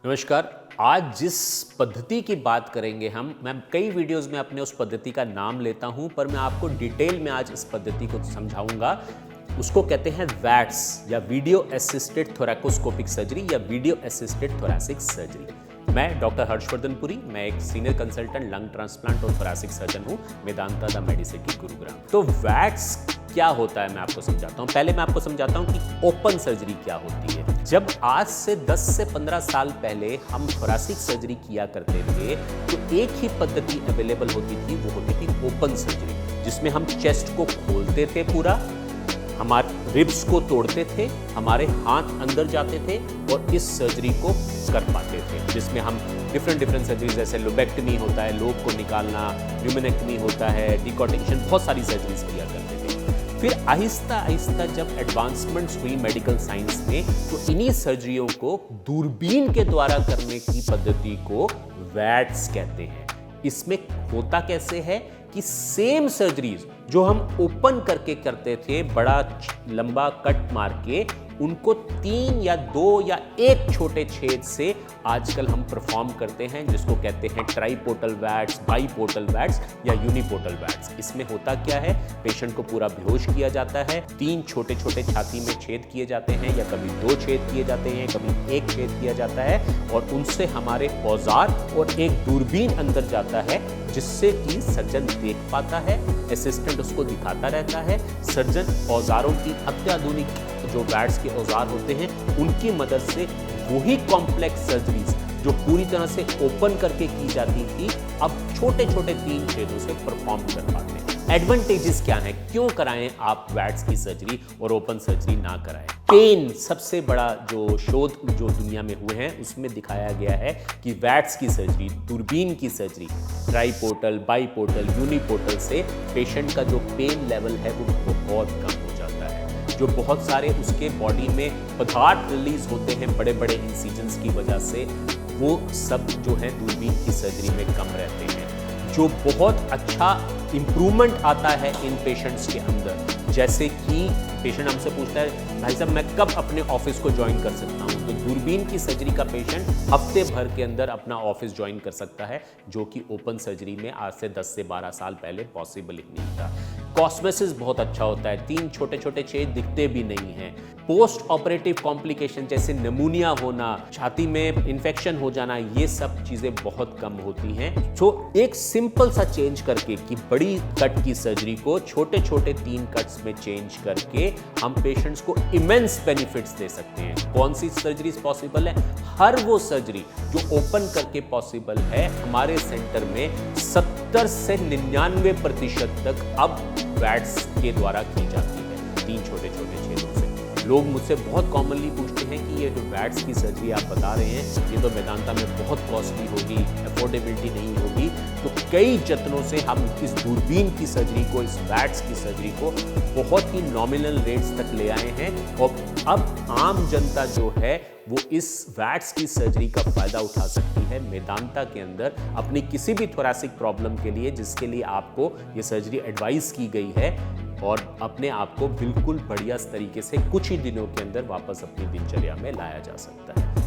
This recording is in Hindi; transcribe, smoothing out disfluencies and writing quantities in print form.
नमस्कार। आज जिस पद्धति की बात करेंगे मैं कई वीडियोस में अपने उस पद्धति का नाम लेता हूं, पर मैं आपको डिटेल में आज इस पद्धति को समझाऊंगा। उसको कहते हैं वैट्स या वीडियो असिस्टेड थोरैकोस्कोपिक सर्जरी या वीडियो असिस्टेड थोरैसिक सर्जरी। मैं डॉक्टर हर्षवर्धन पुरी, मैं एक सीनियर कंसल्टेंट लंग ट्रांसप्लांट और थोरैसिक सर्जन हूं, मेदांता द मेडिसिटी गुरुग्राम। तो वैट्स क्या होता है मैं आपको समझाता हूं। पहले मैं आपको समझाता हूं कि ओपन सर्जरी क्या होती है। जब आज से 10 से 15 साल पहले हम थोरैसिक सर्जरी किया करते थे तो एक ही पद्धति अवेलेबल होती थी, वो होती थी ओपन सर्जरी, जिसमें हम चेस्ट को खोलते थे, पूरा हमारे रिब्स को तोड़ते थे, हमारे हाथ अंदर जाते थे और इस सर्जरी को कर पाते थे, जिसमें हम डिफरेंट सर्जरीज जैसे लोबेक्टमी होता है, लोब को निकालना, न्यूमेनेक्टमी होता है, डिकॉर्टिकेशन, बहुत सारी सर्जरीज किया करते थे। फिर आहिस्ता आहिस्ता जब एडवांसमेंट्स हुई मेडिकल साइंस में, तो इन्हीं सर्जरियों को दूरबीन के द्वारा करने की पद्धति को वैट्स कहते हैं। इसमें होता कैसे है कि सेम सर्जरीज जो हम ओपन करके करते थे, बड़ा लंबा कट मार के, उनको 3 या 2 या 1 छोटे छेद से आजकल हम परफॉर्म करते हैं, जिसको कहते हैं ट्राइपोर्टल वैट्स, बाइपोर्टल वैट्स या यूनिपोर्टल वैट्स। इसमें होता क्या है, पेशेंट को पूरा बेहोश किया जाता है, 3 छोटे छोटे छाती में छेद किए जाते हैं, या कभी 2 छेद किए जाते हैं, कभी 1 छेद किया जाता है, और उनसे हमारे औजार और एक दूरबीन अंदर जाता है, जिससे कि सर्जन देख पाता है, असिस्टेंट उसको दिखाता रहता है। सर्जन औजारों की अत्याधुनिक जो वैट्स के औजार होते हैं उनकी मदद से वही कॉम्प्लेक्स सर्जरीज जो पूरी तरह से ओपन करके की जाती थी, अब छोटे छोटे 3 छेदों से परफॉर्म कर पाते हैं। एडवांटेजेस क्या है, क्यों कराएं आप वैट्स की सर्जरी और ओपन सर्जरी ना कराएं। पेन सबसे बड़ा जो शोध जो दुनिया में हुए हैं उसमें दिखाया गया है कि वैट्स की सर्जरी, दूरबीन की सर्जरी, ट्राइपोर्टल, बाइपोर्टल, यूनिपोर्टल से पेशेंट का जो पेन लेवल है वो बहुत कम हो जाता है। जो बहुत सारे उसके बॉडी में पदार्थ रिलीज होते हैं बड़े बड़े इंसिजन्स की वजह से, वो सब जो है दूरबीन की सर्जरी में कम रहते हैं। जो बहुत अच्छा इंप्रूवमेंट आता है इन पेशेंट्स के अंदर, जैसे कि पेशेंट हमसे पूछता है, भाई साहब मैं कब अपने ऑफिस को ज्वाइन कर सकता हूं, तो दूरबीन की सर्जरी का पेशेंट हफ्ते भर के अंदर अपना ऑफिस ज्वाइन कर सकता है, जो कि ओपन सर्जरी में आज से 10 से 12 साल पहले पॉसिबल ही नहीं था। कॉस्मेसिस बहुत अच्छा होता है, 3 छोटे छोटे छेद दिखते भी नहीं हैं। पोस्ट ऑपरेटिव कॉम्प्लिकेशन जैसे निमोनिया होना, छाती में इन्फेक्शन हो जाना, ये सब चीजें बहुत कम होती हैं। तो एक सिंपल सा चेंज करके कि बड़ी कट की सर्जरी को छोटे छोटे 3 कट्स में चेंज करके हम पेशेंट्स को इमेंस बेनिफिट्स दे सकते हैं। कौन सी सर्जरीज पॉसिबल है? हर वो सर्जरी जो ओपन करके पॉसिबल है, हमारे सेंटर में 70 से 99% तक अब वैट्स के द्वारा की जाती है, 3 छोटे छोटे छेदों से। लोग मुझसे बहुत कॉमनली पूछते हैं कि ये जो वैट्स की सर्जरी आप बता रहे हैं, ये तो मेदांता में बहुत कॉस्टली होगी, अफोर्डेबिलिटी नहीं होगी। तो कई जतनों से हम इस दूरबीन की सर्जरी को, इस वैट्स की सर्जरी को बहुत ही नॉमिनल रेट्स तक ले आए हैं, और अब आम जनता जो है वो इस वैट्स की सर्जरी का फायदा उठा सकती है मेदांता के अंदर अपनी किसी भी थोरैसिक प्रॉब्लम के लिए, जिसके लिए आपको ये सर्जरी एडवाइस की गई है, और अपने आप को बिल्कुल बढ़िया तरीके से कुछ ही दिनों के अंदर वापस अपनी दिनचर्या में लाया जा सकता है।